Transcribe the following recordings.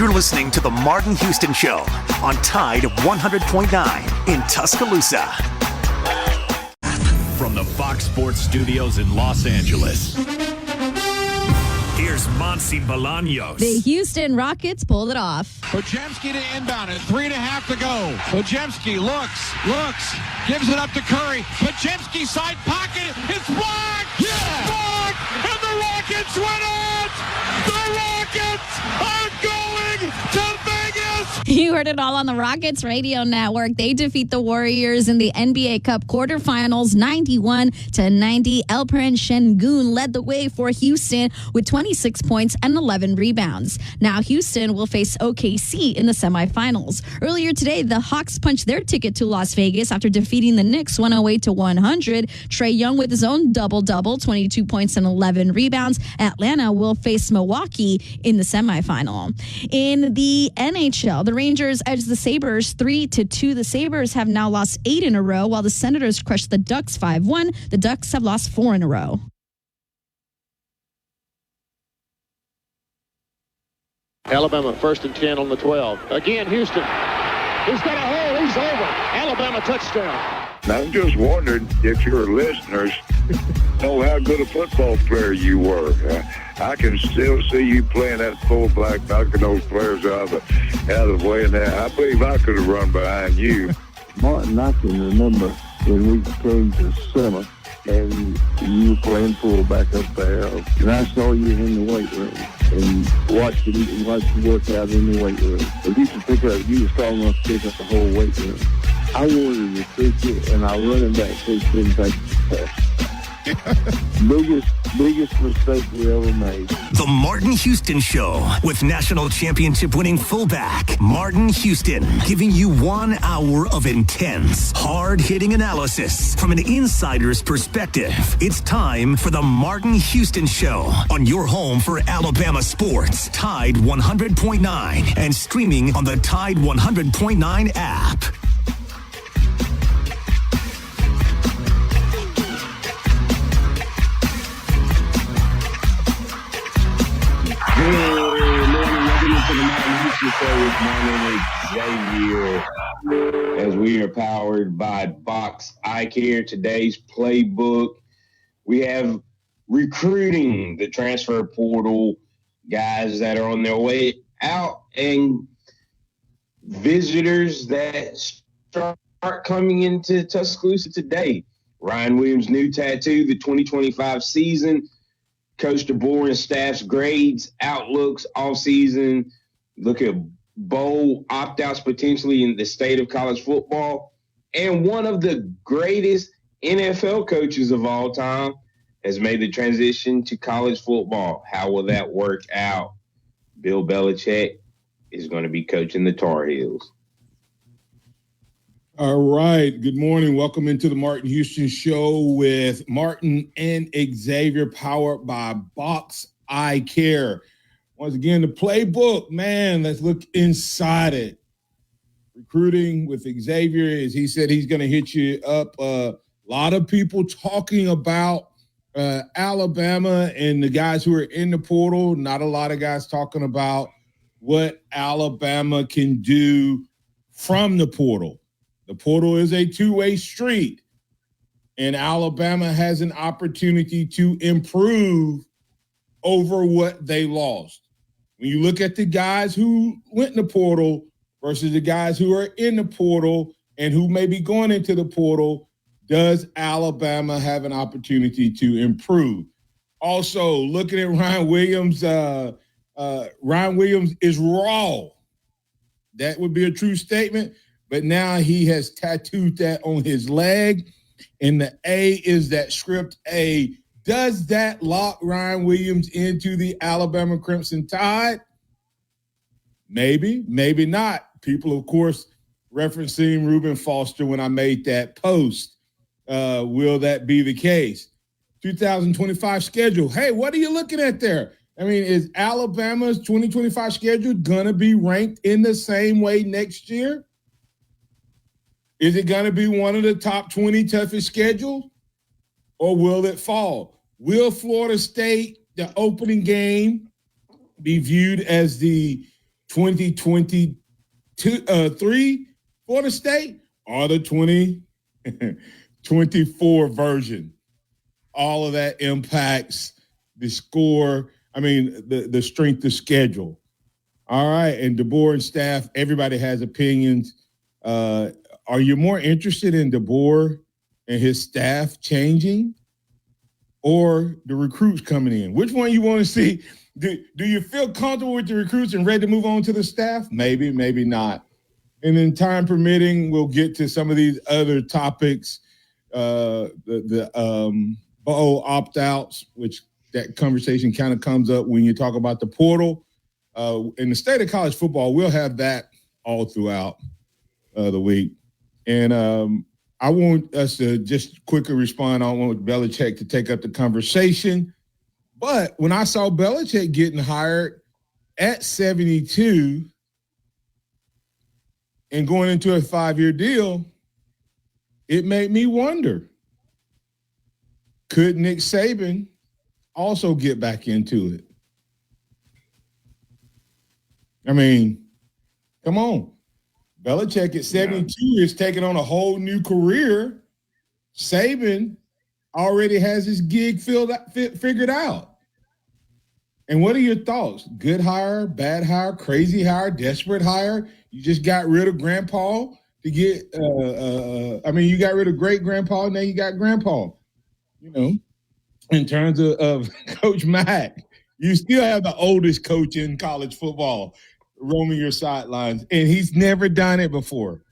You're listening to The Martin Houston Show on Tide 100.9 in Tuscaloosa. From the Fox Sports Studios in Los Angeles, here's Monsi Bolaños. The Houston Rockets pulled it off. Podziemski to inbound it. 3.5 to go. Podziemski looks, gives it up to Curry. Podziemski side pocket. It's blocked. Yeah. Blocked. And the Rockets win it. The Rockets are going to Vegas. You heard it all on the Rockets radio network. They defeat the Warriors in the NBA Cup quarterfinals 91-90. Alperen Şengün led the way for Houston with 26 points and 11 rebounds. Now Houston will face OKC in the semifinals. Earlier today, the Hawks punched their ticket to Las Vegas after defeating the Knicks 108-100. Trae Young with his own double-double, 22 points and 11 rebounds. Atlanta will face Milwaukee in the semifinal. In the NHL, the Rangers edged the Sabres 3-2. The Sabres have now lost 8 in a row, while the Senators crushed the Ducks 5-1. The Ducks have lost 4 in a row. Alabama 1st and 10 on the 12. Again, Houston. He's got a hole. He's over. Alabama touchdown. I'm just wondering if your listeners know how good a football player you were. I can still see you playing that fullback, knocking those players out of the way. And I believe I could have run behind you. Martin, I can remember when we came to summer and you were playing fullback up there. And I saw you in the weight room and watched you work out in the weight room. If you could pick up, you were strong enough to pick up the whole weight room. I wanted to recruit you, and our running back coach didn't take the biggest mistake we ever made. The Martin Houston Show with national championship winning fullback Martin Houston, giving you 1 hour of intense, hard-hitting analysis from an insider's perspective. It's time for the Martin Houston Show on your home for Alabama sports, Tide 100.9, and streaming on the Tide 100.9 app. Good morning. Welcome to the Martin Houston Show with my name is Xavier. As we are powered by Box Eye Care, today's playbook, we have recruiting, the transfer portal, guys that are on their way out, and visitors that start coming into Tuscaloosa today. Ryan Williams' new tattoo, the 2025 season. Coach DeBoer and staff's grades, outlooks, all season. Look at bowl opt-outs potentially in the state of college football. And one of the greatest NFL coaches of all time has made the transition to college football. How will that work out? Bill Belichick is going to be coaching the Tar Heels. All right. Good morning. Welcome into the Martin Houston Show with Martin and Xavier, powered by Box Eye Care. Once again, the playbook, man, let's look inside it. Recruiting with Xavier, as he said, he's going to hit you up. A lot of people talking about Alabama and the guys who are in the portal. Not a lot of guys talking about what Alabama can do from the portal. The portal is a two-way street, and Alabama has an opportunity to improve over what they lost. When you look at the guys who went in the portal versus the guys who are in the portal and who may be going into the portal, does Alabama have an opportunity to improve? Also, looking at Ryan Williams, Ryan Williams is raw. That would be a true statement. But now he has tattooed that on his leg, and the A is that script A. Does that lock Ryan Williams into the Alabama Crimson Tide? Maybe, maybe not. People, of course, referencing Reuben Foster when I made that post. Will that be the case? 2025 schedule. Hey, what are you looking at there? I mean, is Alabama's 2025 schedule going to be ranked in the same way next year? Is it going to be one of the top 20 toughest schedules, or will it fall? Will Florida State, the opening game, be viewed as the 2023 Florida State or the 2024 version. All of that impacts the score. I mean, the strength of schedule. All right. And DeBoer and staff, everybody has opinions. Are you more interested in DeBoer and his staff changing or the recruits coming in? Which one you want to see? Do you feel comfortable with the recruits and ready to move on to the staff? Maybe, maybe not. And then time permitting, we'll get to some of these other topics, the bowl opt-outs, which that conversation kind of comes up when you talk about the portal. In the state of college football, we'll have that all throughout the week. And I want us to just quickly respond. I don't want Belichick to take up the conversation. But when I saw Belichick getting hired at 72 and going into a 5-year deal, it made me wonder, could Nick Saban also get back into it? I mean, come on. Belichick at 72 is taking on a whole new career. Saban already has his gig figured out. And what are your thoughts? Good hire, bad hire, crazy hire, desperate hire? You just got rid of grandpa to get you got rid of great grandpa, now you got grandpa. You know, in terms of Coach Mack, you still have the oldest coach in college football roaming your sidelines, and he's never done it before.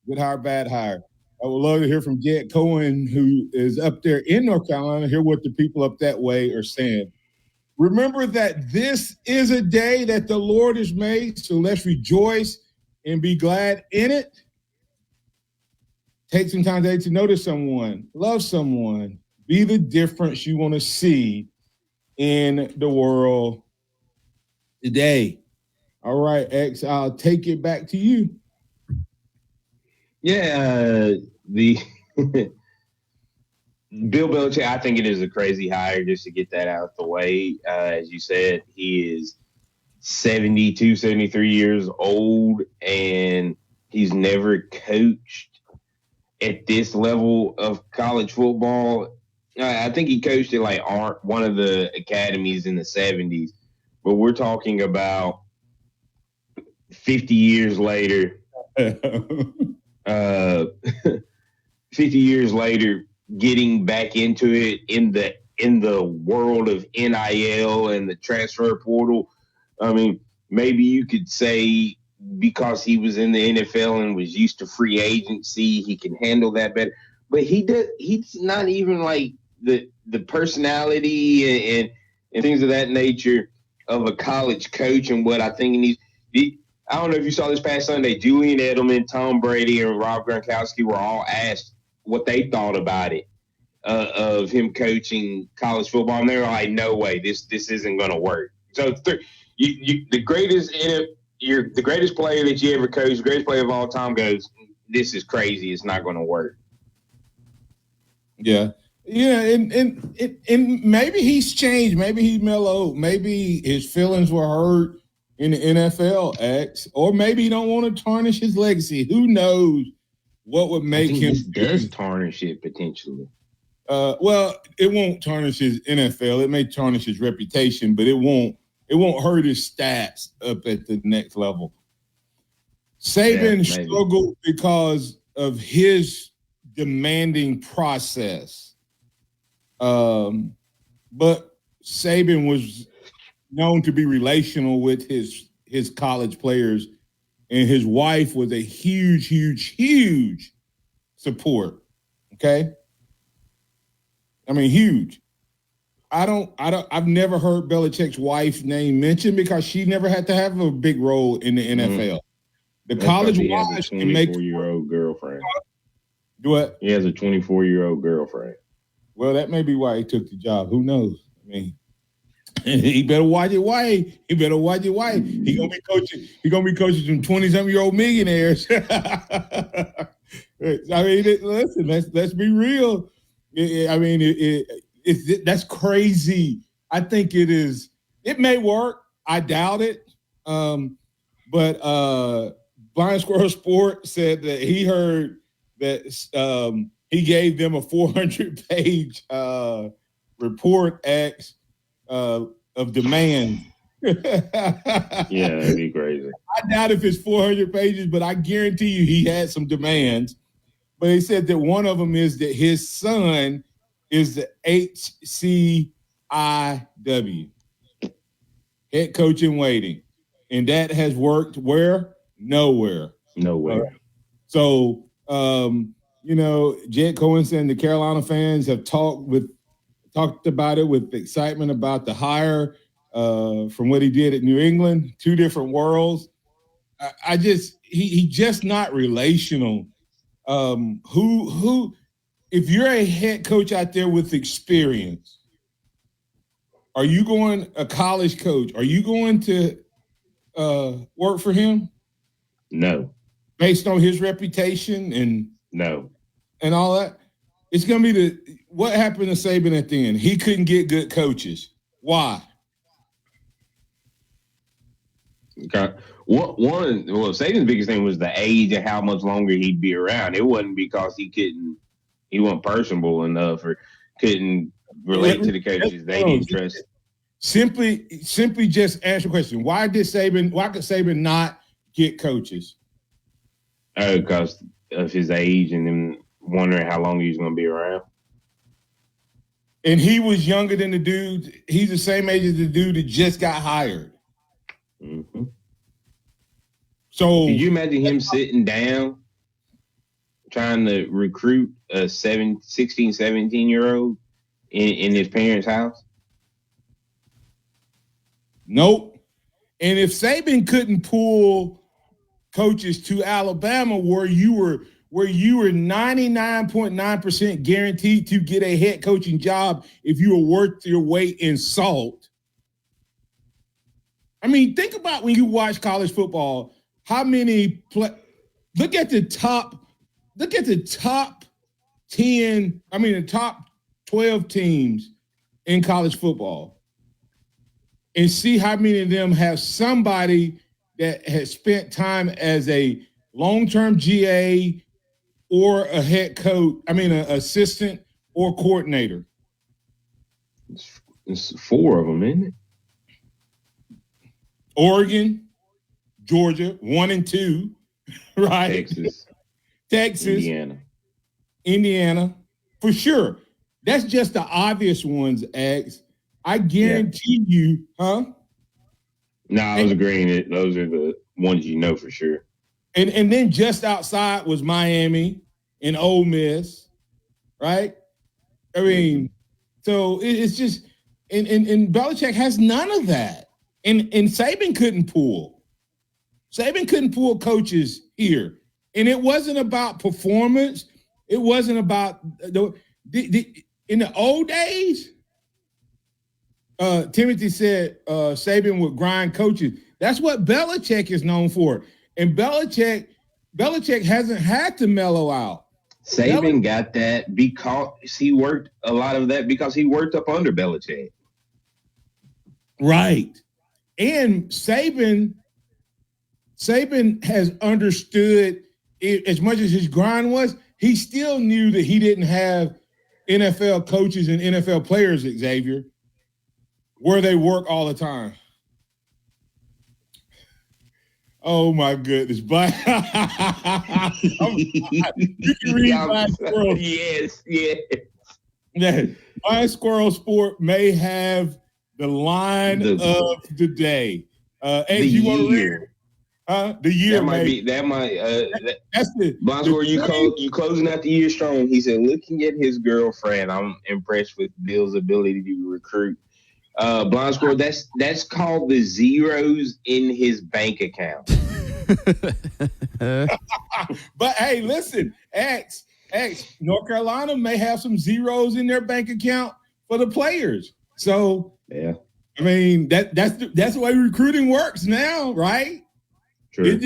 Good hire, bad hire. I would love to hear from Jed Cohen, who is up there in North Carolina, hear what the people up that way are saying. Remember that this is a day that the Lord has made, so let's rejoice and be glad in it. Take some time today to notice someone, love someone, be the difference you want to see in the world today. All right, X, I'll take it back to you. Yeah, the Bill Belichick, I think it is a crazy hire, just to get that out of the way. As you said, he is 72, 73 years old, and he's never coached at this level of college football. I think he coached at like one of the academies in the 70s, but we're talking about 50 years later. 50 years later, getting back into it in the world of NIL and the transfer portal. I mean, maybe you could say because he was in the NFL and was used to free agency, he can handle that better. But he's not even like the personality and things of that nature of a college coach. And what I think he needs, I don't know if you saw this past Sunday, Julian Edelman, Tom Brady, and Rob Gronkowski were all asked what they thought about it, of him coaching college football. And they were like, no way, this isn't going to work. So the greatest player that you ever coached, the greatest player of all time goes, this is crazy. It's not going to work. Yeah. Yeah, and maybe he's changed. Maybe he's mellowed. Maybe his feelings were hurt in the NFL, X, or maybe he don't want to tarnish his legacy. Who knows what would make him? This does tarnish it potentially. Well, it won't tarnish his NFL. It may tarnish his reputation, but it won't hurt his stats up at the next level. Saban struggled because of his demanding process. But Saban was known to be relational with his college players, and his wife was a huge, huge, huge support. Okay. I mean, huge. I've never heard Belichick's wife's name mentioned because she never had to have a big role in the NFL. The That's college he wives has a can make 24-year-old girlfriend. Do what? He has a 24-year-old girlfriend. Well, that may be why he took the job. Who knows? I mean, he better watch it. Why? He better watch it. Why? He gonna be coaching. He gonna be coaching some 20-something-year-old millionaires. I mean, listen. Let's be real. I mean, that's crazy. I think it is. It may work. I doubt it. But Blind Squirrel Sport said that he heard that he gave them a 400-page report of demand. Yeah, that'd be crazy. I doubt if it's 400 pages, but I guarantee you he had some demands. But he said that one of them is that his son is the HCIW, head coach in waiting. And that has worked where? Nowhere. So, Jed Cohen and the Carolina fans have talked about it with excitement about the hire from what he did at New England. Two different worlds. He just not relational. If you're a head coach out there with experience, are you going a college coach? Are you going to work for him? No. Based on his reputation and all that? It's going to be what happened to Saban at the end. He couldn't get good coaches. Why? Okay. Saban's biggest thing was the age and how much longer he'd be around. It wasn't because he wasn't personable enough or couldn't relate to the coaches. They didn't trust. Simply just answer the question. Why could Saban not get coaches? Because of his age and then wondering how long he's going to be around. And he was younger than the dude. He's the same age as the dude that just got hired. Mm-hmm. So could you imagine him sitting down trying to recruit a 16, 17-year-old in his parents' house? Nope. And if Saban couldn't pull coaches to Alabama where you were 99.9% guaranteed to get a head coaching job if you were worth your weight in salt. I mean, think about when you watch college football, how many look at the top 10, the top 12 teams in college football and see how many of them have somebody that has spent time as a long-term GA or a head coach, an assistant or coordinator. It's 4 of them, isn't it? Oregon, Georgia, 1 and 2, right? Texas, Indiana, for sure. That's just the obvious ones, X. I guarantee you, huh? No, I was agreeing. Those are the ones you know for sure. And then just outside was Miami and Ole Miss, right? I mean, so it's just and Belichick has none of that. And Saban couldn't pull. Saban couldn't pull coaches here. And it wasn't about performance. It wasn't about in the old days. Timothy said Saban would grind coaches. That's what Belichick is known for. And Belichick hasn't had to mellow out. Saban got that because he worked a lot of that because he worked up under Belichick. Right. And Saban has understood it, as much as his grind was, he still knew that he didn't have NFL coaches and NFL players, Xavier, where they work all the time. Oh my goodness. But you can read Blind Squirrel. Yes. Yeah. Blind Squirrel Sport may have the line of the day. You want to read it? The year that's the Blind Squirrel. You closing out the year strong. He said, looking at his girlfriend, I'm impressed with Bill's ability to recruit. Blind Squirrel, that's called the zeros in his bank account. But hey, listen, X, North Carolina may have some zeros in their bank account for the players. So yeah, I mean that's the way recruiting works now, right? True.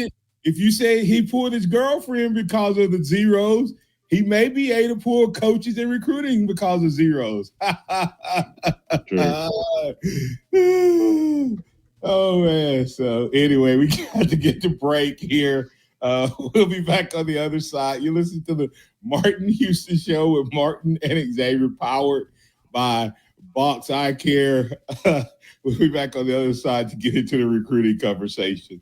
If you say he pulled his girlfriend because of the zeros, he may be able to pull coaches in recruiting because of zeros. True. Oh, man. So, anyway, we got to get to break here. We'll be back on the other side. You listen to the Martin Houston Show with Martin and Xavier, powered by Box Eye Care. We'll be back on the other side to get into the recruiting conversation.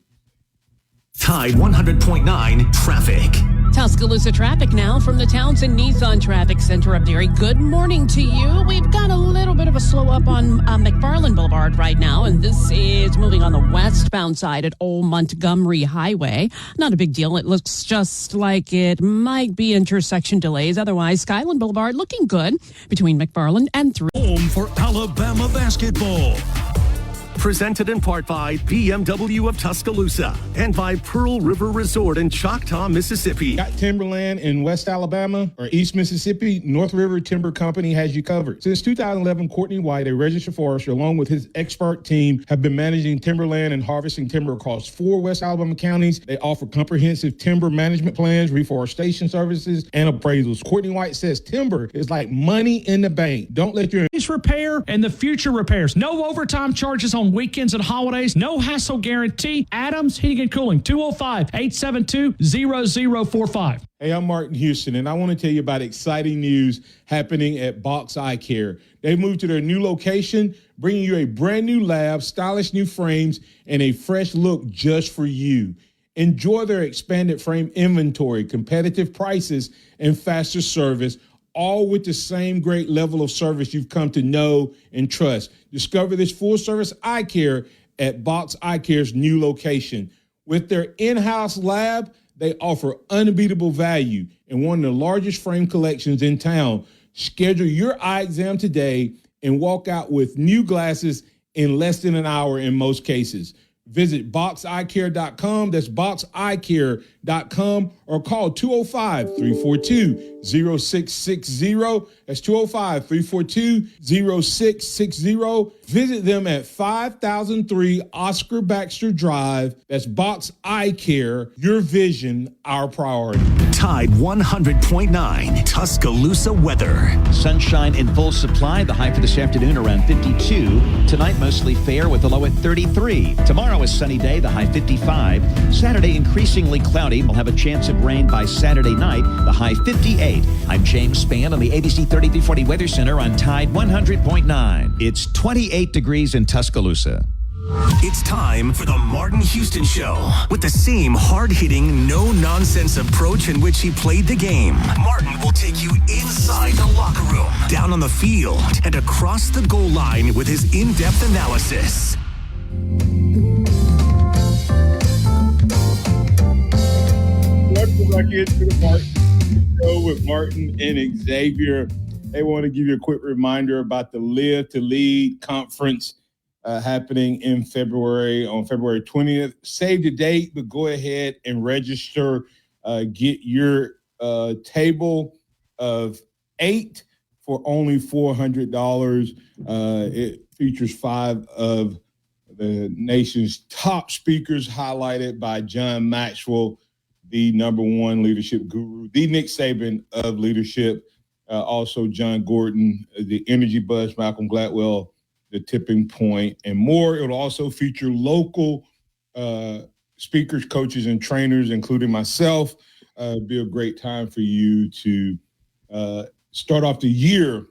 Tide 100.9 traffic. Tuscaloosa traffic now from the Townsend Nissan Traffic Center up there. Good morning to you. We've got a little bit of a slow up on McFarland Boulevard right now, and this is moving on the westbound side at Old Montgomery Highway. Not a big deal. It looks just like it might be intersection delays. Otherwise, Skyland Boulevard looking good between McFarland and 3. Home for Alabama basketball. Presented in part by BMW of Tuscaloosa and by Pearl River Resort in Choctaw, Mississippi. Got timberland in West Alabama or East Mississippi? North River Timber Company has you covered. Since 2011, Courtney White, a registered forester, along with his expert team, have been managing timberland and harvesting timber across 4 West Alabama counties. They offer comprehensive timber management plans, reforestation services, and appraisals. Courtney White says timber is like money in the bank. Don't let your repair and the future repairs. No overtime charges on weekends and holidays. No hassle guarantee. Adams Heating and Cooling, 205-872-0045. Hey, I'm Martin Houston, and I want to tell you about exciting news happening at Box Eye Care. They moved to their new location, bringing you a brand new lab, stylish new frames, and a fresh look just for you. Enjoy their expanded frame inventory, competitive prices, and faster service, all with the same great level of service you've come to know and trust. Discover this full-service eye care at Box Eye Care's new location. With their in-house lab, they offer unbeatable value and one of the largest frame collections in town. Schedule your eye exam today and walk out with new glasses in less than an hour in most cases. Visit boxeyecare.com. That's boxeyecare.com, or call 205-342-0660. That's 205-342-0660. Visit them at 5003 Oscar Baxter Drive. That's Box Eye Care. Your vision, our priority. Tide 100.9 Tuscaloosa weather. Sunshine in full supply. The high for this afternoon around 52. Tonight mostly fair with a low at 33. Tomorrow is sunny day, the high 55. Saturday increasingly cloudy. We'll have a chance of rain by Saturday night, the high 58. I'm James Spann on the ABC 3340 Weather Center on Tide 100.9. It's 28 degrees in Tuscaloosa. It's time for the Martin Houston Show. With the same hard-hitting, no-nonsense approach in which he played the game, Martin will take you inside the locker room, down on the field, and across the goal line with his in-depth analysis. Welcome back into the Martin Show with Martin and Xavier. They want to give you a quick reminder about the Live to Lead conference happening in February, on February 20th. Save the date, but go ahead and register. Get your table of 8 for only $400. It features 5 of the nation's top speakers, highlighted by John Maxwell, the #1 leadership guru, the Nick Saban of leadership, also John Gordon, the Energy Buzz, Malcolm Gladwell, the Tipping Point, and more. It'll also feature local speakers, coaches, and trainers, including myself. It'll be a great time for you to start off the year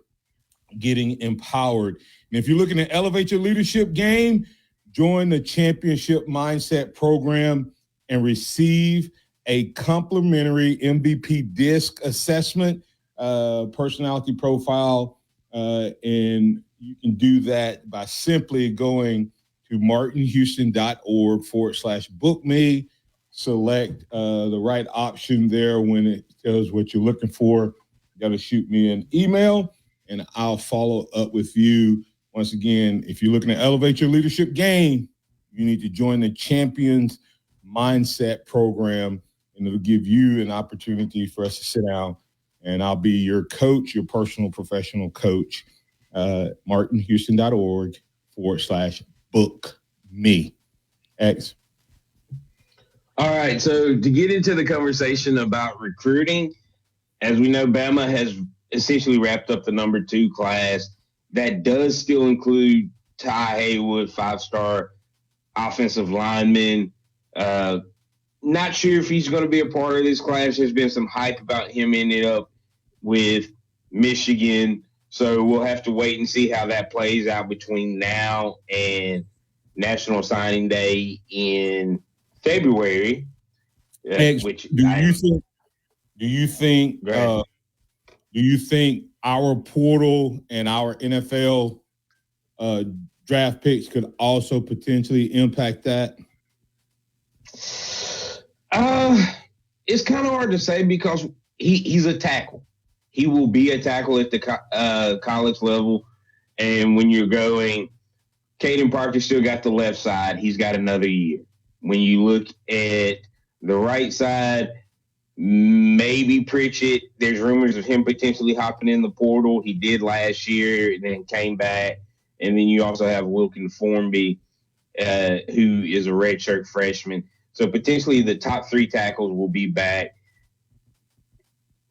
getting empowered. And if you're looking to elevate your leadership game, join the Championship Mindset Program and receive a complimentary MVP DISC assessment, personality profile, and you can do that by simply going to martinhouston.org/book me. Select the right option there when it tells what you're looking for. You got to shoot me an email, and I'll follow up with you. Once again, if you're looking to elevate your leadership game, you need to join the Champions Mindset Program, and it'll give you an opportunity for us to sit down, and I'll be your coach, your personal professional coach. martinhouston.org/book me. X. All right, so to get into the conversation about recruiting, as we know, Bama has essentially wrapped up the #2 class. That does still include Ty Haywood, 5-star offensive lineman. Not sure if he's going to be a part of this class. There's been some hype about him ending up with Michigan. So we'll have to wait and see how that plays out between now and National Signing Day in February. Do you think our portal and our NFL draft picks could also potentially impact that? It's kind of hard to say because he's a tackle. He will be a tackle at the college level. And when you're going, Caden Parker still got the left side. He's got another year. When you look at the right side, maybe Pritchett. There's rumors of him potentially hopping in the portal. He did last year and then came back. And then you also have Wilkin Formby, who is a redshirt freshman. So potentially the top 3 tackles will be back.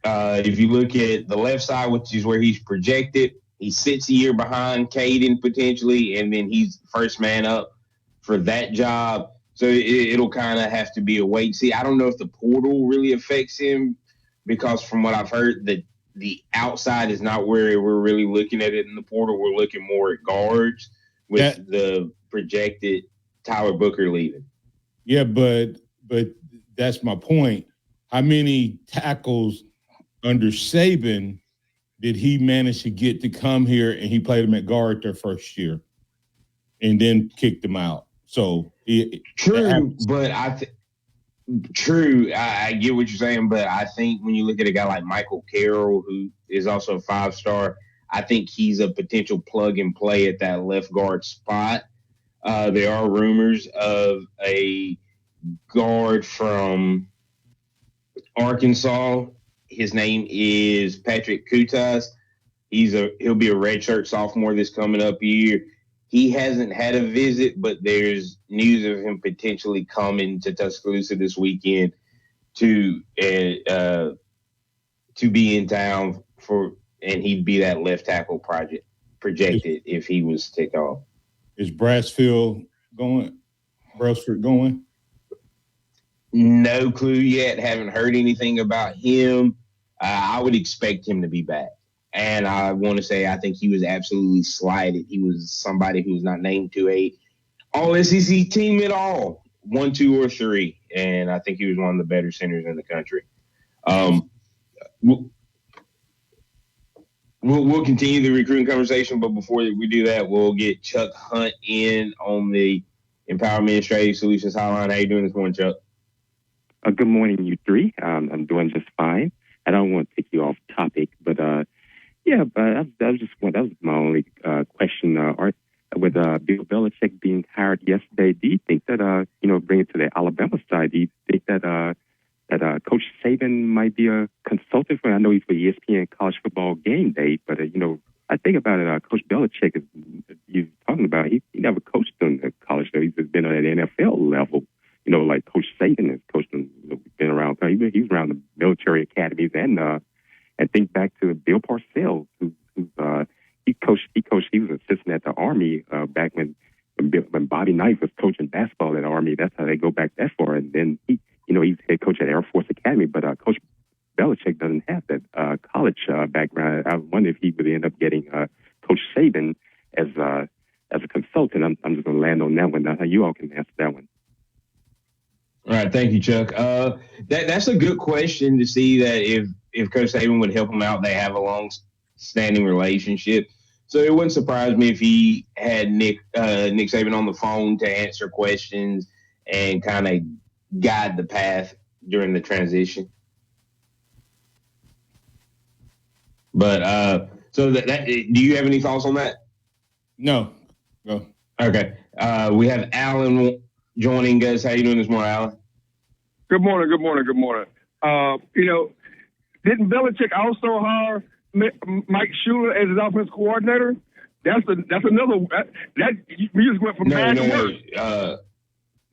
If you look at the left side, which is where he's projected, he sits a year behind Caden potentially, and then he's first man up for that job. So it'll kind of have to be a wait and see. I don't know if the portal really affects him because from what I've heard, the outside is not where we're really looking at it in the portal. We're looking more at guards with the projected Tyler Booker leaving. Yeah, but that's my point. How many tackles under Saban did he manage to get to come here and he played them at guard their first year and then kicked them out? So true, but I get what you're saying, but I think when you look at a guy like Michael Carroll, who is also a 5-star, I think he's a potential plug and play at that left guard spot. There are rumors of a guard from Arkansas. His name is Patrick Kutas. He'll be a redshirt sophomore this coming up year. He hasn't had a visit, but there's news of him potentially coming to Tuscaloosa this weekend to be in town and he'd be that left tackle projected if he was ticked off. Is Brassford going? No clue yet. Haven't heard anything about him. I would expect him to be back. And I want to say I think he was absolutely slighted. He was somebody who was not named to a all-SEC team at all, 1, 2, or 3. And I think he was one of the better centers in the country. We'll continue the recruiting conversation, but before we do that, we'll get Chuck Hunt in on the Empower Administrative Solutions Hotline. How you doing this morning, Chuck? Good morning, you three. I'm doing just fine. I don't want to take you off topic, but that was my only question. Art, with Bill Belichick being hired yesterday, do you think that bring it to the Alabama side? Do you think that Coach Saban might be a consultant for? I know he's for ESPN College Football Game Day, but I think about it. Coach Belichick you're talking about. He never coached on the college level. He's been at the NFL level. Like Coach Saban has coached him. Been around. He's around the military academies and think back to Bill Parcells, who he coached. He was an assistant at the Army back when Bobby Knight was coaching basketball at the Army. That's how they go back that far. And then he's head coach at Air Force Academy. But Coach Belichick doesn't have that college background. I wonder if he would end up getting Coach Saban as a consultant. I'm just going to land on that one. You all can answer that one. All right, thank you, Chuck. That's a good question to see that if Coach Saban would help him out, they have a long-standing relationship. So it wouldn't surprise me if he had Nick Saban on the phone to answer questions and kind of guide the path during the transition. But so that do you have any thoughts on that? No. Okay. We have Alan joining us. How you doing this morning, Alan? Good morning. Didn't Belichick also hire Mike Shula as his offensive coordinator? That's another that we just went from bad to worse.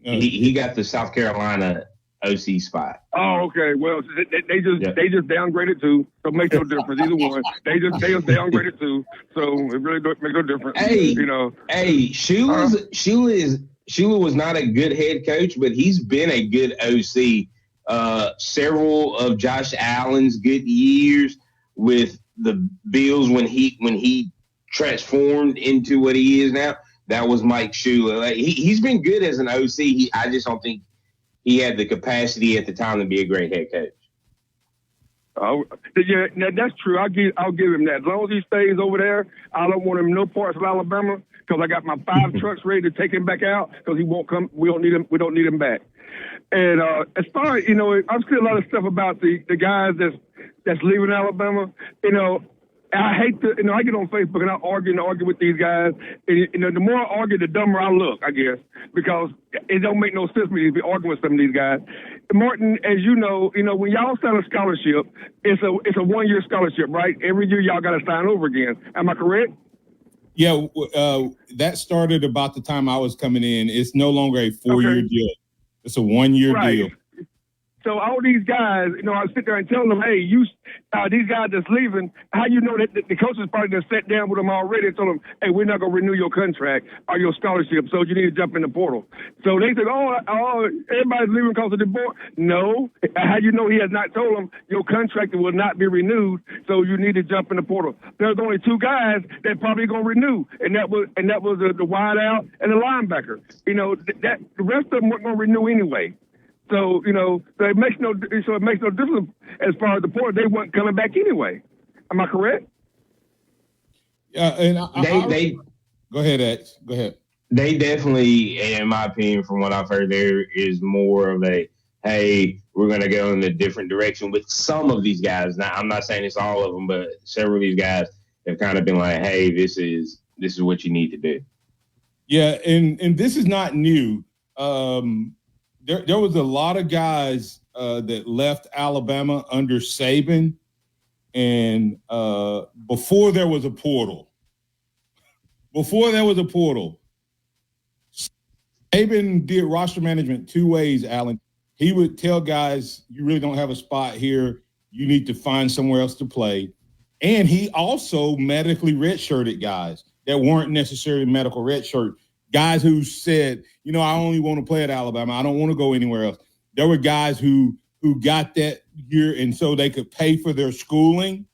He got the South Carolina OC spot. Oh, okay. Well, they just downgraded too, so it makes no difference. Either one, they just downgraded too, so it really don't make no difference. Shula is Shula was not a good head coach, but he's been a good OC. Several of Josh Allen's good years with the Bills when he transformed into what he is now, that was Mike Shula. Like, he's been good as an OC. I just don't think he had the capacity at the time to be a great head coach. Oh, yeah, that's true. I'll give him that. As long as he stays over there, I don't want him no parts of Alabama because I got my 5 trucks ready to take him back out because he won't come. We don't need him back. And as far as, I've seen a lot of stuff about the guys that's leaving Alabama. I hate to, I get on Facebook and I argue with these guys. And, the more I argue, the dumber I look, I guess, because it don't make no sense for me to be arguing with some of these guys. Martin, as you know, when y'all sign a scholarship, it's a 1-year scholarship, right? Every year y'all got to sign over again. Am I correct? Yeah, that started about the time I was coming in. It's no longer a 4-year deal. It's a 1-year deal. So all these guys, I sit there and tell them, hey, these guys that's leaving, how you know that the coaches probably just sat down with them already and told them, hey, we're not going to renew your contract or your scholarship, so you need to jump in the portal. So they said, everybody's leaving because of the board. No. How you know he has not told them your contract will not be renewed, so you need to jump in the portal. There's only 2 guys that probably going to renew, and that was the wide out and the linebacker. That the rest of them weren't going to renew anyway. So, so it makes no difference as far as the point. They weren't coming back anyway. Am I correct? Yeah, and they go ahead, X. Go ahead. They definitely, in my opinion, from what I've heard, there is more of a, hey, we're going to go in a different direction with some of these guys. Now, I'm not saying it's all of them, but several of these guys have kind of been like, hey, this is what you need to do. Yeah, and this is not new. There was a lot of guys that left Alabama under Saban, and before there was a portal. Saban did roster management 2 ways, Alan. He would tell guys, you really don't have a spot here. You need to find somewhere else to play. And he also medically redshirted guys that weren't necessarily medical redshirt. Guys who said, I only want to play at Alabama. I don't want to go anywhere else. There were guys who got that year, and so they could pay for their schooling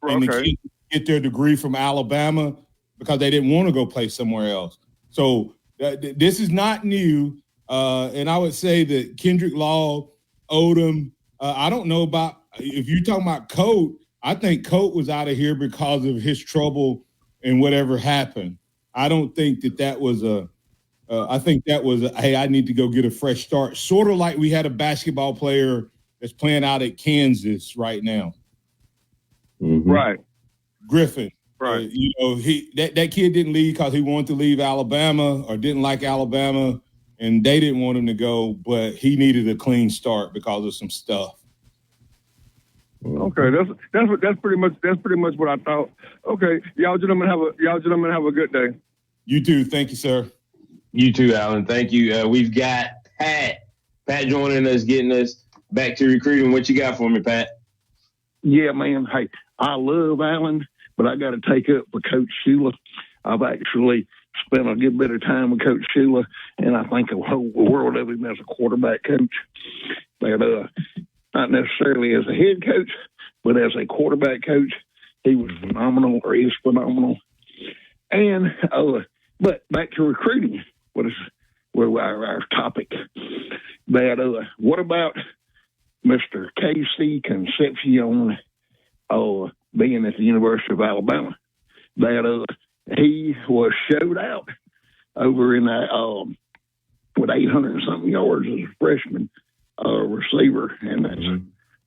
and the kids get their degree from Alabama because they didn't want to go play somewhere else. So this is not new. And I would say that Kendrick Law, Odom, I don't know about – if you're talking about Coat, I think Coat was out of here because of his trouble and whatever happened. I don't think that was I think that was hey, I need to go get a fresh start. Sort of like we had a basketball player that's playing out at Kansas right now. Mm-hmm. Right. Griffin. Right. That kid didn't leave because he wanted to leave Alabama or didn't like Alabama, and they didn't want him to go, but he needed a clean start because of some stuff. Okay, that's pretty much what I thought. Okay, y'all gentlemen have a good day. You too. Thank you, sir. You too, Alan. Thank you. We've got Pat joining us, getting us back to recruiting. What you got for me, Pat? Yeah, man. Hey, I love Alan, but I got to take up for Coach Shula. I've actually spent a good bit of time with Coach Shula, and I think the whole world of him as a quarterback coach. But not necessarily as a head coach, but as a quarterback coach, he was phenomenal, or is phenomenal. And but back to recruiting, our topic. That what about Mr. Casey Concepcion being at the University of Alabama? That he was showed out over in that with 800 and something yards as a freshman receiver, and that's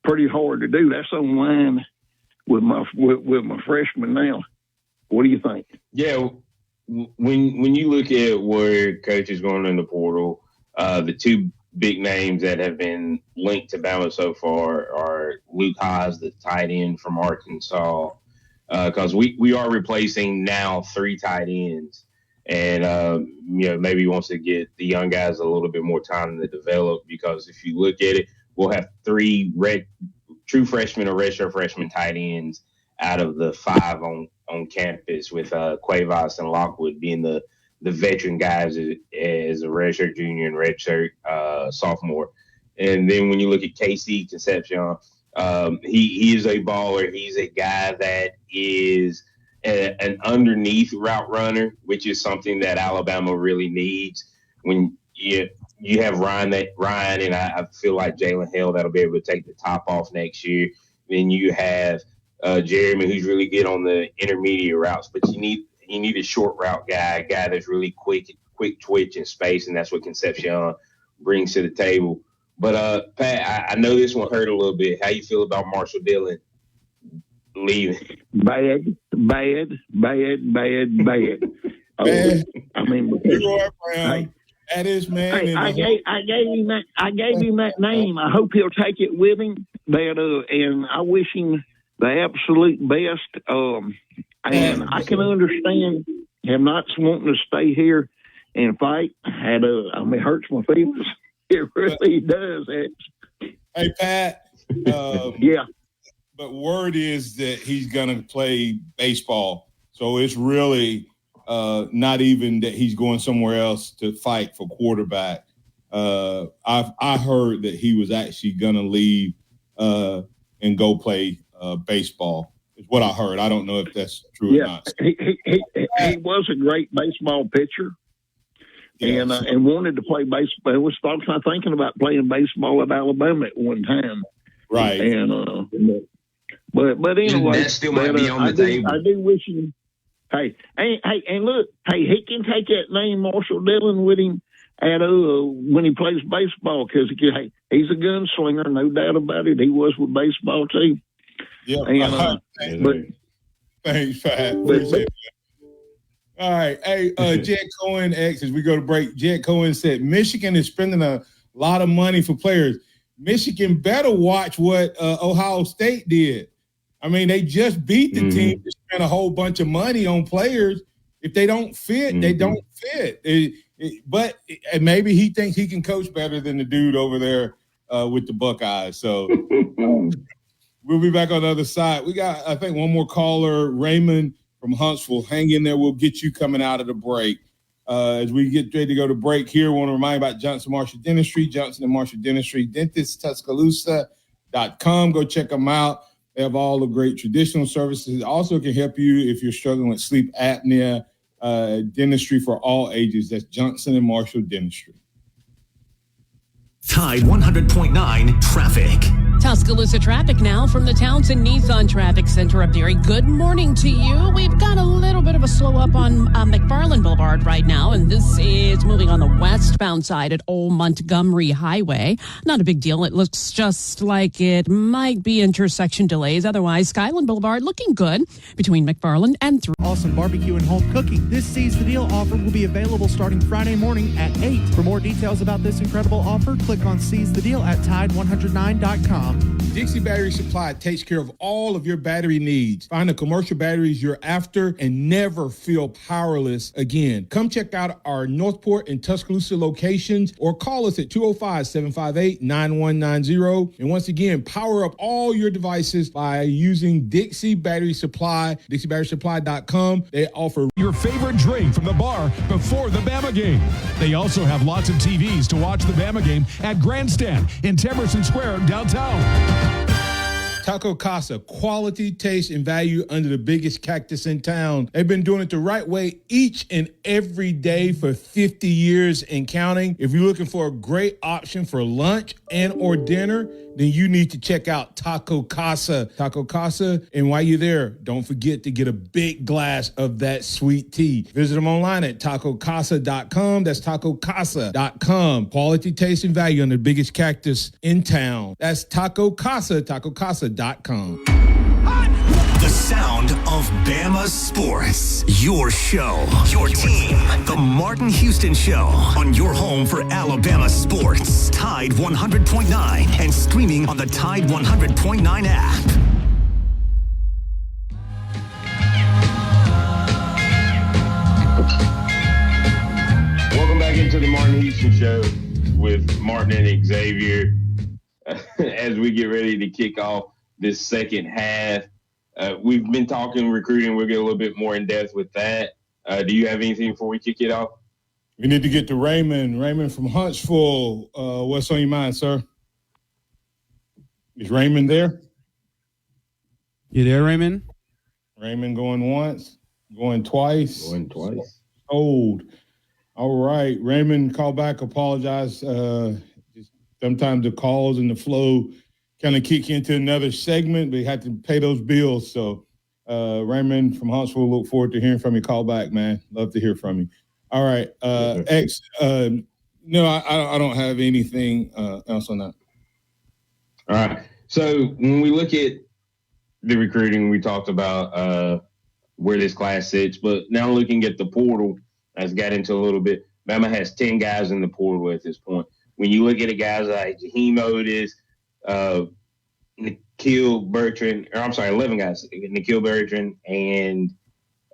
pretty hard to do. That's on line with my freshman now. What do you think? Yeah, when you look at where coaches going in the portal, the 2 big names that have been linked to Bama so far are Luke Haas, the tight end from Arkansas, because we are replacing now 3 tight ends. And, maybe he wants to get the young guys a little bit more time to develop, because if you look at it, we'll have 3 true freshmen or redshirt freshman tight ends out of the 5 on campus, with Cuevas and Lockwood being the the veteran guys as a redshirt junior and redshirt sophomore. And then when you look at KC Concepcion, he is a baller. He's a guy that is an underneath route runner, which is something that Alabama really needs. When you have Ryan, and I feel like Jalen Hill that'll be able to take the top off next year. Then you have Jeremy, who's really good on the intermediate routes, but you need a short route guy, a guy that's really quick twitch in space, and that's what Concepcion brings to the table. But Pat, I know this one hurt a little bit. How you feel about Marshall Dillon leaving? Bad. I mean, that is, man. Hey, I gave him that name. I hope he'll take it with him. And I wish him the absolute best. And I can understand him not wanting to stay here and fight. It hurts my feelings. It really does. Hey, Pat. Yeah. But word is that he's going to play baseball. So it's really not even that he's going somewhere else to fight for quarterback. I heard that he was actually going to leave and go play baseball. Is what I heard. I don't know if that's true or not. He was a great baseball pitcher. Yeah, and wanted to play baseball. Was thinking about playing baseball at Alabama at one time. Right. And but anyway, that still might be on the table. I do wish him. Hey, and look, he can take that name Marshall Dillon with him at when he plays baseball because he's a gunslinger, no doubt about it. He was with baseball too. Yeah. Thanks, Pat. Appreciate it. All right. Hey, Jed Cohen X, as we go to break, Jed Cohen said Michigan is spending a lot of money for players. Michigan better watch what Ohio State did. I mean, they just beat the team to spend a whole bunch of money on players. If they don't fit, they don't fit. But maybe he thinks he can coach better than the dude over there with the Buckeyes. So we'll be back on the other side. We got, I think, one more caller, Raymond from Huntsville. Hang in there. We'll get you coming out of the break. As we get ready to go to break here, I want to remind you about Johnson Marshall Dentistry, Johnson and Marshall Dentistry, DentistTuscaloosa.com. Go check them out. They have all the great traditional services. Also can help you if you're struggling with sleep apnea, dentistry for all ages. That's Johnson and Marshall Dentistry. Tide 100.9 traffic. Tuscaloosa traffic now from the Townsend Nissan Traffic Center up there. Good morning to you. We've got a little bit of a slow up on McFarland Boulevard right now, and this is moving on the westbound side at Old Montgomery Highway. Not a big deal. It looks just like it might be intersection delays. Otherwise, Skyland Boulevard looking good between McFarland and through. Awesome barbecue and home cooking. This Seize the Deal offer will be available starting Friday morning at 8. For more details about this incredible offer, click on Seize the Deal at Tide109.com. Dixie Battery Supply takes care of all of your battery needs. Find the commercial batteries you're after and never feel powerless again. Come check out our Northport and Tuscaloosa locations or call us at 205-758-9190. And once again, power up all your devices by using Dixie Battery Supply, DixieBatterySupply.com. They offer your favorite drink from the bar before the Bama game. They also have lots of TVs to watch the Bama game at Grandstand in Temerson Square downtown. Taco Casa, quality, taste, and value under the biggest cactus in town. They've been doing it the right way each and every day for 50 years and counting. If you're looking for a great option for lunch and or dinner, then you need to check out Taco Casa. Taco Casa, and while you're there, don't forget to get a big glass of that sweet tea. Visit them online at tacocasa.com. That's tacocasa.com. Quality, taste, and value on the biggest cactus in town. That's Taco Casa, tacocasa.com. The sound of Bama sports. Your show, your team. The Martin Houston Show on your home for Alabama sports. Tide 100.9 and streaming on the Tide 100.9 app. Welcome back into the Martin Houston Show with Martin and Xavier. As we get ready to kick off this second half, we've been talking recruiting. We'll get a little bit more in depth with that. Do you have anything before we kick it off? We need to get to Raymond. Raymond from Huntsville. What's on your mind, sir? Is Raymond there? You there, Raymond? Raymond going once, going twice. Going twice. Old. All right. Raymond, call back, apologize. Just sometimes the calls and the flow kind of kick into another segment, but you have to pay those bills. So, Raymond from Huntsville, look forward to hearing from you. Call back, man. Love to hear from you. All right. X, no, I don't have anything else on that. All right. So when we look at the recruiting, we talked about where this class sits, but now looking at the portal, as got into a little bit, Bama has 10 guys in the portal at this point. When you look at the guys like Jaheim Otis, Nikhil Bertrand, 11 guys, Nikhil Bertrand and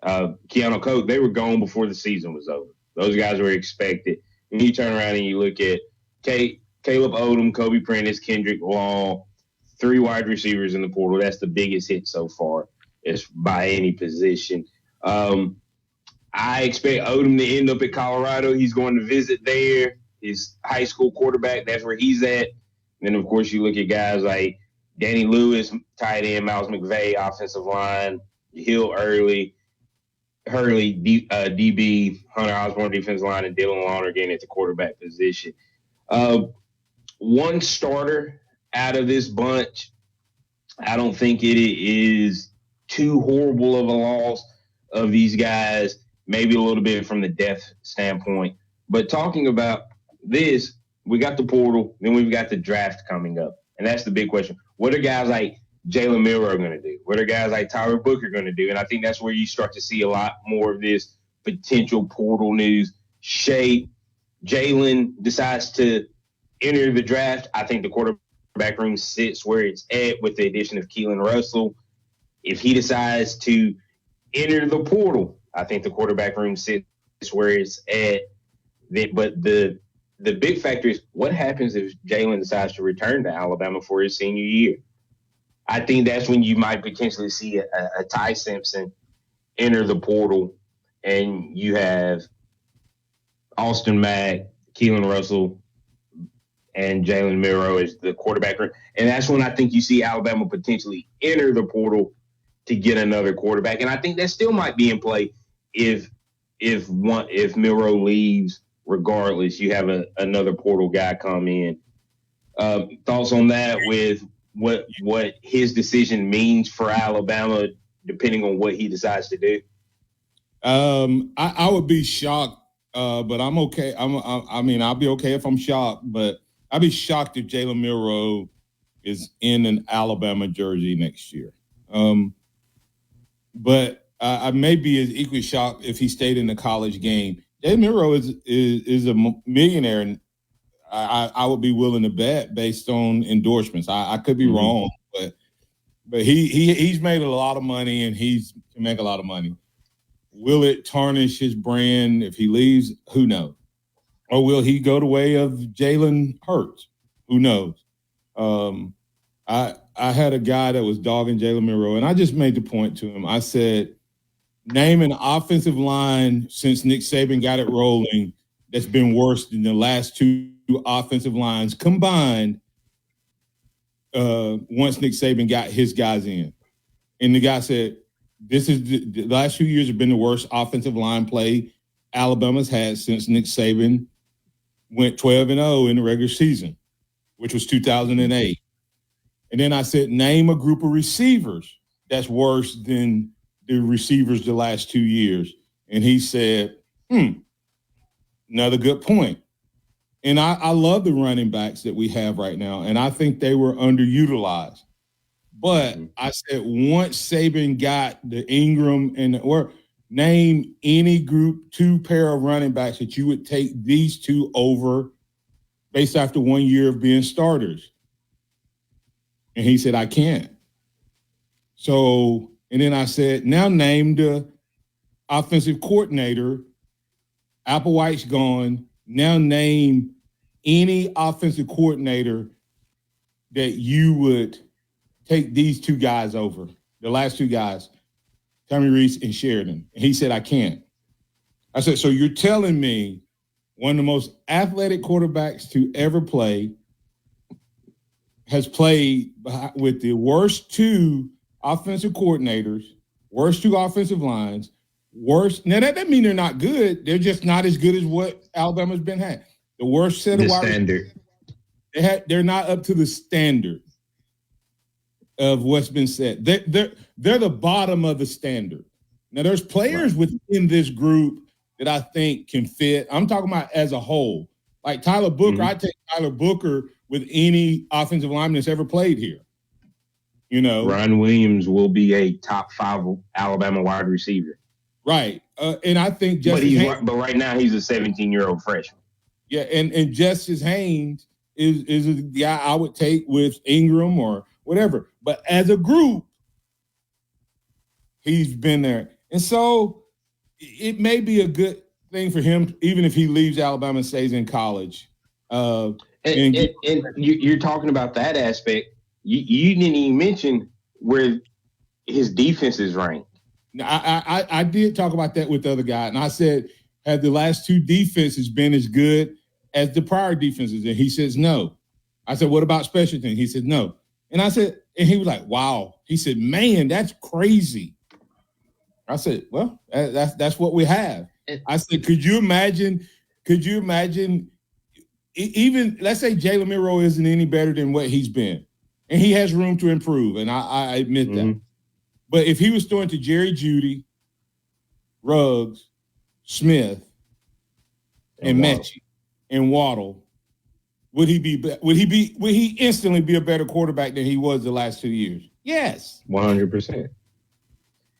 Keanu Coke, they were gone before the season was over. Those guys were expected. And you turn around and you look at Caleb Odom, Kobe Prentice, Kendrick Law, 3 wide receivers in the portal. That's the biggest hit so far, is by any position. I expect Odom to end up at Colorado. He's going to visit there. His high school quarterback, that's where he's at. And then, of course, you look at guys like Danny Lewis, tight end, Miles McVay, offensive line, Hill Hurley, DB, Hunter Osborne, defensive line, and Dylan Lonergan at the quarterback position. One starter out of this bunch, I don't think it is too horrible of a loss of these guys, maybe a little bit from the depth standpoint. But talking about this, we got the portal, then we've got the draft coming up. And that's the big question. What are guys like Jalen Milroe going to do? What are guys like Tyler Booker going to do? And I think that's where you start to see a lot more of this potential portal news shape. Jalen decides to enter the draft. I think the quarterback room sits where it's at with the addition of Keelan Russell. If he decides to enter the portal, I think the quarterback room sits where it's at. But the big factor is what happens if Jalen decides to return to Alabama for his senior year. I think that's when you might potentially see a Ty Simpson enter the portal, and you have Austin Mack, Keelan Russell, and Jalen Milroe as the quarterback. And that's when I think you see Alabama potentially enter the portal to get another quarterback. And I think that still might be in play if Milroe leaves. Regardless, you have another portal guy come in. Thoughts on that with what his decision means for Alabama, depending on what he decides to do? I would be shocked, but I'm okay. I'll be okay if I'm shocked, but I'd be shocked if Jalen Milroe is in an Alabama jersey next year. But I may be as equally shocked if he stayed in the college game. Jalen Milroe is a millionaire, and I would be willing to bet based on endorsements. I could be wrong, but he's made a lot of money, and he can make a lot of money. Will it tarnish his brand if he leaves? Who knows? Or will he go the way of Jalen Hurts? Who knows? I had a guy that was dogging Jalen Milroe, and I just made the point to him. I said, name an offensive line since Nick Saban got it rolling that's been worse than the last 2 offensive lines combined once Nick Saban got his guys in. And the guy said, this is the last few years have been the worst offensive line play Alabama's had since Nick Saban went 12-0 in the regular season, which was 2008. And then I said, name a group of receivers that's worse than the receivers the last 2 years. And he said, another good point. And I love the running backs that we have right now, and I think they were underutilized. But I said once Saban got the Ingram or name any group 2 pair of running backs that you would take these 2 over based after 1 year of being starters. And he said, I can't. So, and then I said, now name the offensive coordinator. Applewhite's gone. Now name any offensive coordinator that you would take these 2 guys over, the last 2 guys, Tommy Rees and Sheridan. And he said, I can't. I said, so you're telling me one of the most athletic quarterbacks to ever play has played with the worst two offensive coordinators, worst two offensive lines, worst. Now, that doesn't mean they're not good. They're just not as good as what Alabama's been had. The worst set of wide standard. They're not up to the standard of what's been said. They're the bottom of the standard. Now, there's players within this group that I think can fit. I'm talking about as a whole. Like Tyler Booker, I take Tyler Booker with any offensive lineman that's ever played here. You know, Ryan Williams will be a top 5 Alabama wide receiver. Right. And I think but right now he's a 17-year-old freshman. Yeah, and Justice Haynes is a guy I would take with Ingram or whatever. But as a group, he's been there. And so it may be a good thing for him, even if he leaves Alabama and stays in college. And you're talking about that aspect. You didn't even mention where his defense is ranked. I did talk about that with the other guy, and I said, have the last 2 defenses been as good as the prior defenses? And he says no. I said, what about special teams? He said no. And I said, and he was like, wow. He said, man, that's crazy. I said, well, that's what we have. I said, could you imagine, even, let's say Jalen Milroe isn't any better than what he's been, and he has room to improve, and I admit that. But if he was throwing to Jerry Jeudy, Ruggs, Smith, and Mechie, and Waddle, would he instantly be a better quarterback than he was the last 2 years? Yes. 100%.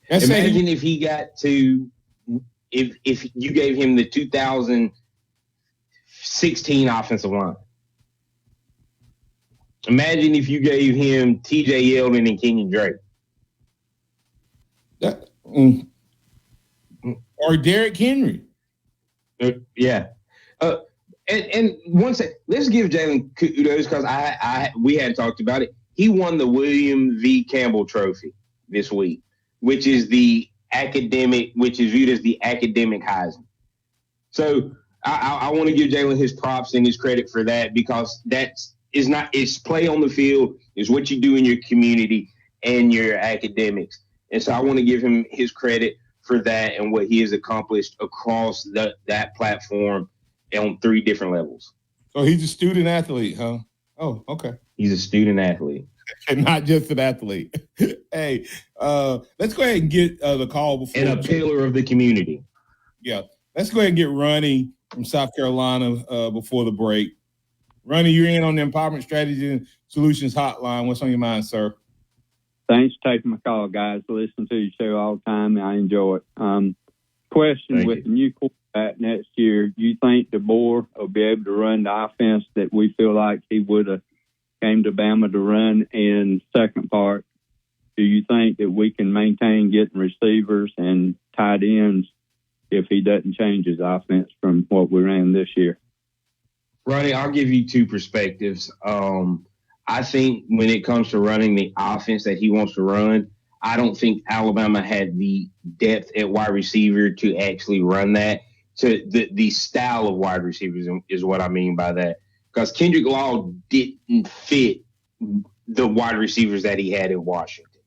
Imagine if he got to, if you gave him the 2016 offensive line. Imagine if you gave him T.J. Yeldon and Kenyon Drake. Or Derrick Henry. Yeah. And once let's give Jalen kudos because we hadn't talked about it. He won the William V. Campbell Trophy this week, which is viewed as the academic Heisman. So I want to give Jalen his props and his credit for that because it's play on the field, is what you do in your community and your academics. And so I want to give him his credit for that and what he has accomplished across that platform on 3 different levels. So he's a student athlete, huh? Oh, okay. He's a student athlete. And not just an athlete. Hey, let's go ahead and get the call before. And a pillar of the community. Yeah. Let's go ahead and get Ronnie from South Carolina before the break. Ronnie, you're in on the Empowerment Strategy and Solutions Hotline. What's on your mind, sir? Thanks for taking my call, guys. I listen to your show all the time, and I enjoy it. Question with the new quarterback next year, do you think DeBoer will be able to run the offense that we feel like he would have came to Bama to run? And second part, do you think that we can maintain getting receivers and tight ends if he doesn't change his offense from what we ran this year? Ronnie, I'll give you 2 perspectives. I think when it comes to running the offense that he wants to run, I don't think Alabama had the depth at wide receiver to actually run that. To the style of wide receivers is what I mean by that. Because Kendrick Law didn't fit the wide receivers that he had in Washington.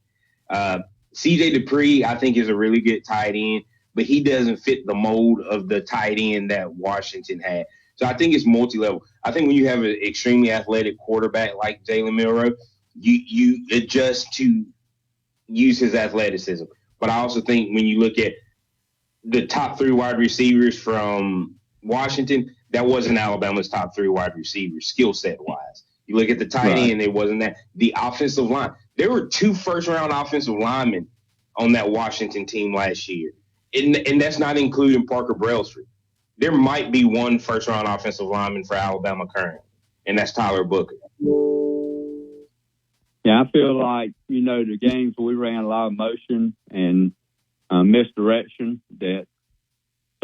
C.J. Dupree, I think, is a really good tight end, but he doesn't fit the mold of the tight end that Washington had. So I think it's multi-level. I think when you have an extremely athletic quarterback like Jalen Milroe, you adjust to use his athleticism. But I also think when you look at the top 3 wide receivers from Washington, that wasn't Alabama's top 3 wide receivers, skill set wise. You look at the tight end, it wasn't that. The offensive line, there were 2 first-round offensive linemen on that Washington team last year. And that's not including Parker Brailsford. There might be 1 first-round offensive lineman for Alabama currently, and that's Tyler Booker. Yeah, I feel like, the games we ran a lot of motion and misdirection that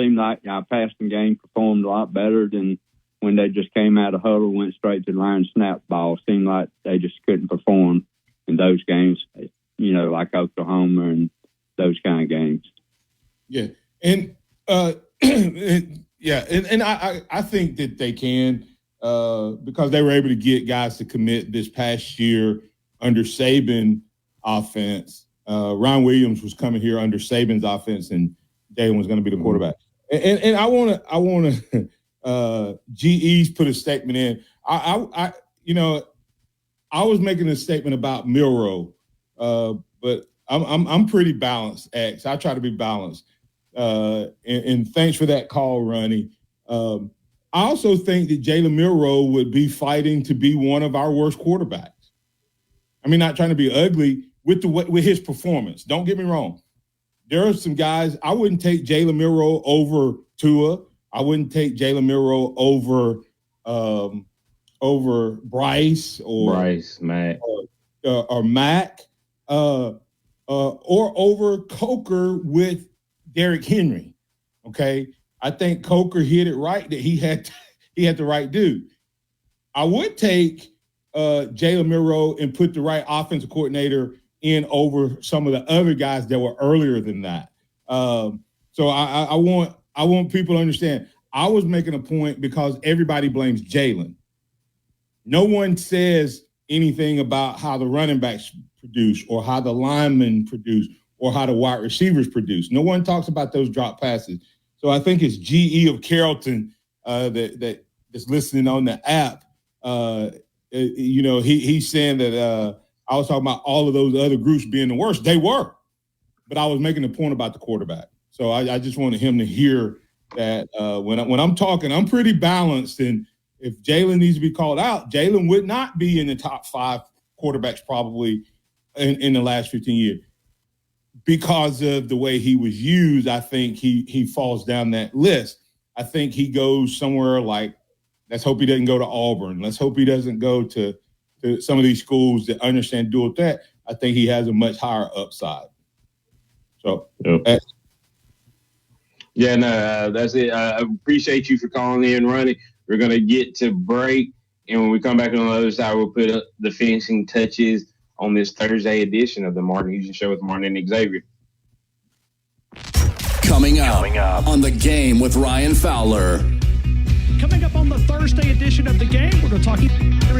seemed like our passing game performed a lot better than when they just came out of huddle, went straight to the line and snapped the ball. It seemed like they just couldn't perform in those games, like Oklahoma and those kind of games. Yeah. And I think that they can because they were able to get guys to commit this past year under Saban offense. Ron Williams was coming here under Saban's offense, and Jalen was going to be the quarterback. And I want to GE's put a statement in. I was making a statement about Milroe, but I'm pretty balanced. X. I try to be balanced. And thanks for that call, Ronnie. I also think that Jalen Milroe would be fighting to be one of our worst quarterbacks. I mean, not trying to be ugly with his performance. Don't get me wrong. There are some guys. I wouldn't take Jalen Milroe over Tua. I wouldn't take Jalen Milroe over Bryce or Mac or Mac or over Coker with Derrick Henry. Okay, I think Coker hit it right that he had the right dude. I would take Jalen Milroe and put the right offensive coordinator in over some of the other guys that were earlier than that. So I want people to understand. I was making a point because everybody blames Jalen. No one says anything about how the running backs produce or how the linemen produce or how the wide receivers produce. No one talks about those drop passes. So I think it's GE of Carrollton that is listening on the app. He's saying that I was talking about all of those other groups being the worst. They were, but I was making a point about the quarterback. So I just wanted him to hear that when I'm talking, I'm pretty balanced. And if Jalen needs to be called out, Jalen would not be in the top 5 quarterbacks probably in the last 15 years. Because of the way he was used, I think he falls down that list. I think he goes somewhere like, let's hope he doesn't go to Auburn. Let's hope he doesn't go to some of these schools that understand dual threat. I think he has a much higher upside. So, that's it. I appreciate you for calling in, Ronnie. We're going to get to break, and when we come back on the other side, we'll put the finishing touches on this Thursday edition of the Martin Houston Show with Martin and Xavier. Coming up on The Game with Ryan Fowler. Coming up on the Thursday edition of The Game, we're going to talk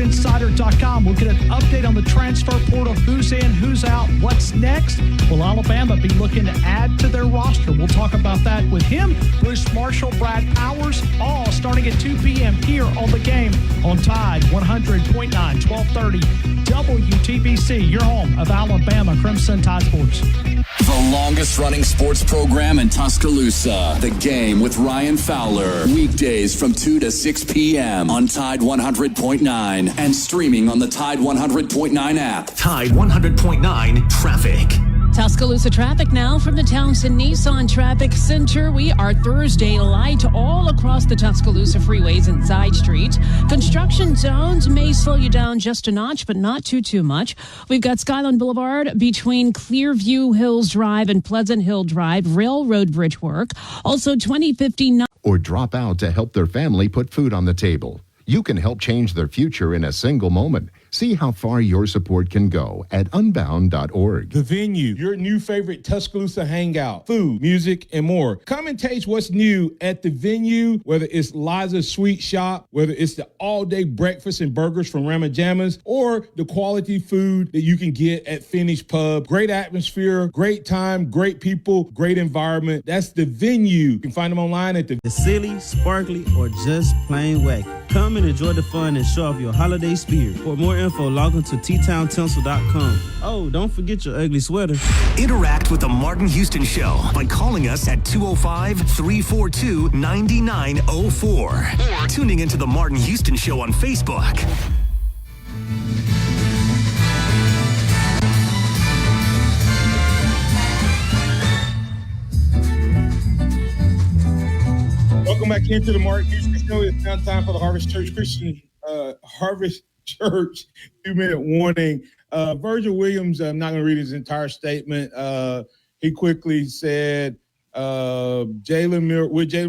insider.com. We'll get an update on the transfer portal, who's in, who's out, what's next. Will Alabama be looking to add to their roster? We'll talk about that with him, Bruce Marshall, Brad Powers, all starting at 2 p.m. here on The Game on Tide 100.9, 1230 WTBC, your home of Alabama Crimson Tide Sports. The longest running sports program in Tuscaloosa. The Game with Ryan Fowler. Weekdays from 2 to 6 p.m. on Tide 100.9 and streaming on the Tide 100.9 app. Tide 100.9 traffic. Tuscaloosa traffic now from the Townsend Nissan Traffic Center. We are Thursday light all across the Tuscaloosa freeways and side streets. Construction zones may slow you down just a notch, but not too much. We've got Skyline Boulevard between Clearview Hills Drive and Pleasant Hill Drive, railroad bridge work. Also 2059. Or drop out to help their family put food on the table. You can help change their future in a single moment. See how far your support can go at unbound.org. The Venue, your new favorite Tuscaloosa hangout, food, music, and more. Come and taste what's new at The Venue, whether it's Liza's Sweet Shop, whether it's the all-day breakfast and burgers from Ramajamas, or the quality food that you can get at Finish Pub. Great atmosphere, great time, great people, great environment. That's The Venue. You can find them online at the silly, sparkly, or just plain wacky. Come and enjoy the fun and show off your holiday spirit. For more info, log on to TTownTinsel.com. Oh, don't forget your ugly sweater. Interact with the Martin Houston Show by calling us at 205-342-9904 or tuning into the Martin Houston Show on Facebook. Welcome back into the Martin Houston Show. It's now time for the Harvest Church 2-minute warning. Virgil Williams, I'm not going to read his entire statement. He quickly said, would Jalen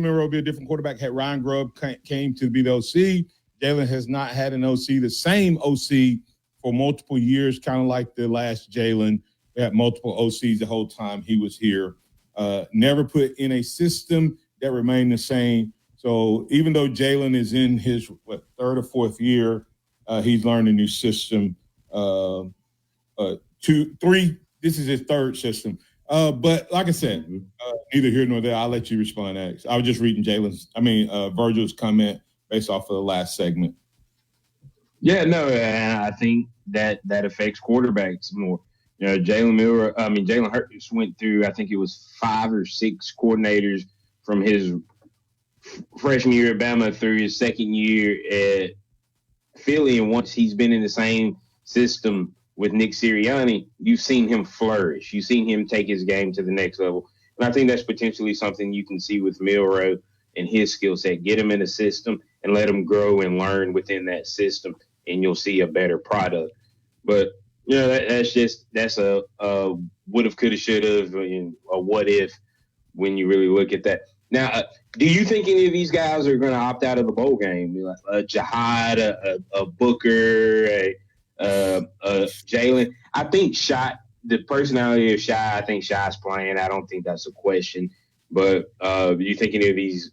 Milroe be a different quarterback had Ryan Grubb came to be the OC? Jalen has not had an OC, the same OC for multiple years, kind of like the last Jalen. We had multiple OCs the whole time he was here. Never put in a system that remain the same. So even though Jalen is in his third or fourth year, he's learned a new system. 2, 3. This is his third system. But like I said, neither here nor there. I'll let you respond next. I was just reading Virgil's comment based off of the last segment. Yeah, no, I think that affects quarterbacks more. You know, Jalen Hurts went through, I think it was 5 or 6 coordinators from his freshman year at Bama through his second year at Philly. And once he's been in the same system with Nick Sirianni, you've seen him flourish. You've seen him take his game to the next level. And I think that's potentially something you can see with Milroe and his skill set. Get him in a system and let him grow and learn within that system, and you'll see a better product. But, you know, that's a would have, could have, should have, a what if when you really look at that. Now, do you think any of these guys are going to opt out of the bowl game? Like a Jihad, a Booker, Jalen? I think the personality of Shy, I think Shy's playing. I don't think that's a question. But do you think any of these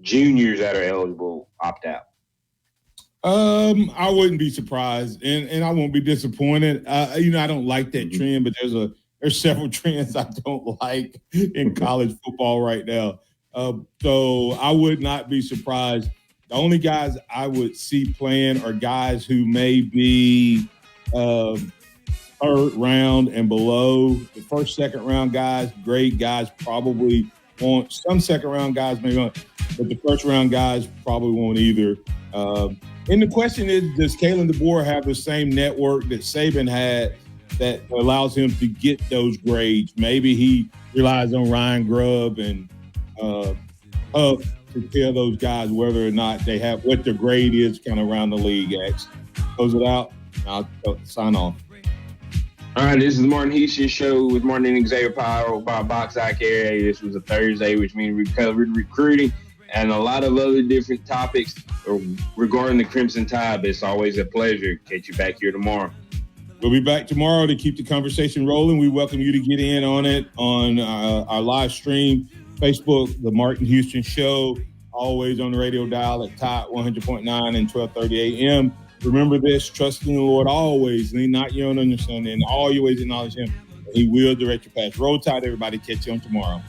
juniors that are eligible opt out? I wouldn't be surprised, and I won't be disappointed. I don't like that trend, but there's several trends I don't like in college football right now. So I would not be surprised. The only guys I would see playing are guys who may be third round and below. The first, second round guys, great guys, probably won't. Some second round guys may want, but the first round guys probably won't either. And the question is, does Kalen DeBoer have the same network that Saban had that allows him to get those grades? Maybe he relies on Ryan Grubb and Huff to tell those guys whether or not they have what their grade is kind of around the league. Close it out. I'll sign off. All right, this is the Martin Houston Show with Martin and Xavier Power by Box Eye Care. This was a Thursday, which means we covered recruiting and a lot of other different topics regarding the Crimson Tide. But it's always a pleasure. Catch you back here tomorrow. We'll be back tomorrow to keep the conversation rolling. We welcome you to get in on it on our live stream, Facebook, The Martin Houston Show, always on the radio dial at Tide 100.9 and 12:30 a.m. Remember this, trust in the Lord always, lean not your own understanding, in all your ways acknowledge him, and he will direct your path. Roll Tide, everybody. Catch you on tomorrow.